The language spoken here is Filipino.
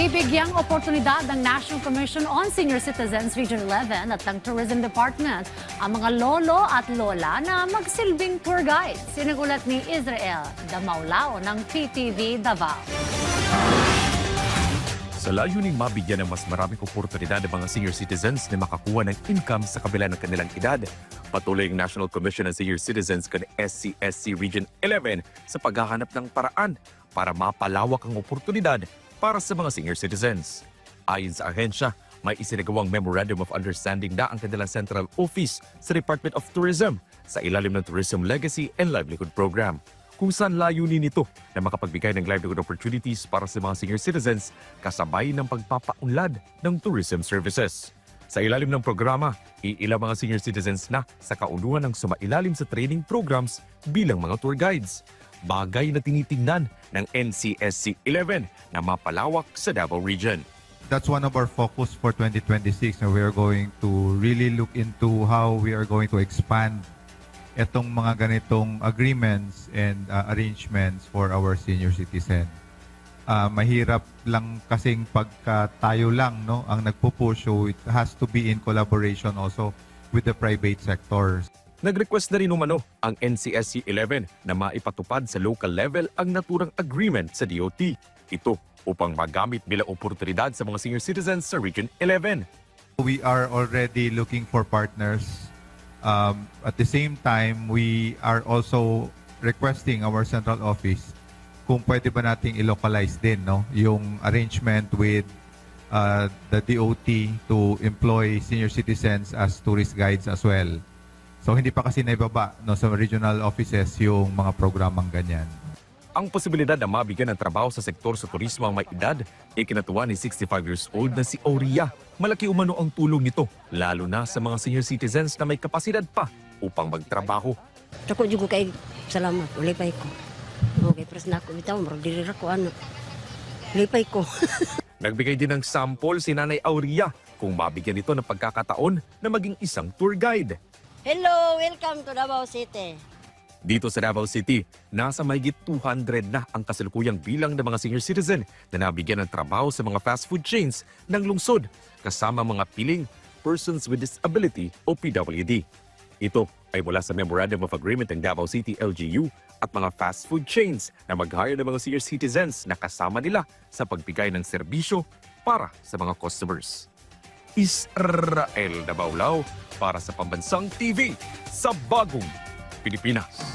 Bibigyang oportunidad ng National Commission on Senior Citizens Region 11 at ng Tourism Department ang mga lolo at lola na magsilbing tour guide. Sinagulat ni Israel Damaulao ng PTV Davao. Sa layuning mabigyan ng mas maraming oportunidad ng mga senior citizens na makakuha ng income sa kabila ng kanilang edad, patuloy ang National Commission on Senior Citizens kan SCSC Region 11 sa paghahanap ng paraan para mapalawak ang oportunidad para sa mga senior citizens. Ayon sa ahensya, may isinagawang Memorandum of Understanding na ang kanilang central office sa Department of Tourism sa ilalim ng Tourism Legacy and Livelihood Program, kung saan layunin nito na makapagbigay ng livelihood opportunities para sa mga senior citizens kasabay ng pagpapaunlad ng tourism services. Sa ilalim ng programa, iilang mga senior citizens na sa kaunduhan ng sumailalim sa training programs bilang mga tour guides. Bagay na tinitingnan ng NCSC 11 na mapalawak sa Davao Region. That's one of our focus for 2026 and we are going to really look into how we are going to expand itong mga ganitong agreements and arrangements for our senior citizen. Mahirap lang kasing pagka tayo lang no ang nagpo-push, so it has to be in collaboration also with the private sectors. Nag-request na rin umano ang NCSC 11 na maipatupad sa local level ang naturang agreement sa DOT. Ito upang magamit bilang oportunidad sa mga senior citizens sa Region 11. We are already looking for partners. At the same time, we are also requesting our central office kung pwede ba nating i-localize din no, yung arrangement with the DOT to employ senior citizens as tourist guides as well. So hindi pa kasi naibaba no, sa regional offices yung mga programang ganyan. Ang posibilidad na mabigyan ng trabaho sa sektor sa turismo ang may edad, ikinatuwa ni 65 years old na si Auria. Malaki umano ang tulong nito, lalo na sa mga senior citizens na may kapasidad pa upang magtrabaho. Ako juga kay salamat, ulipay ko. Okay, pres na ako bitaw, marag diri ra ko ano. Ulipay ko. Nagbigay din ng sample si Nanay Auria kung mabigyan ito ng pagkakataon na maging isang tour guide. Hello, welcome to Davao City. Dito sa Davao City, nasa mahigit 200 na ang kasalukuyang bilang ng mga senior citizen na nabigyan ng trabaho sa mga fast food chains ng lungsod, kasama mga piling Persons with Disability o PWD. Ito ay mula sa Memorandum of Agreement ng Davao City LGU at mga fast food chains na mag-hire ng mga senior citizens na kasama nila sa pagbigay ng serbisyo para sa mga customers. Israel Damaulao para sa Pambansang TV sa Bagong Pilipinas.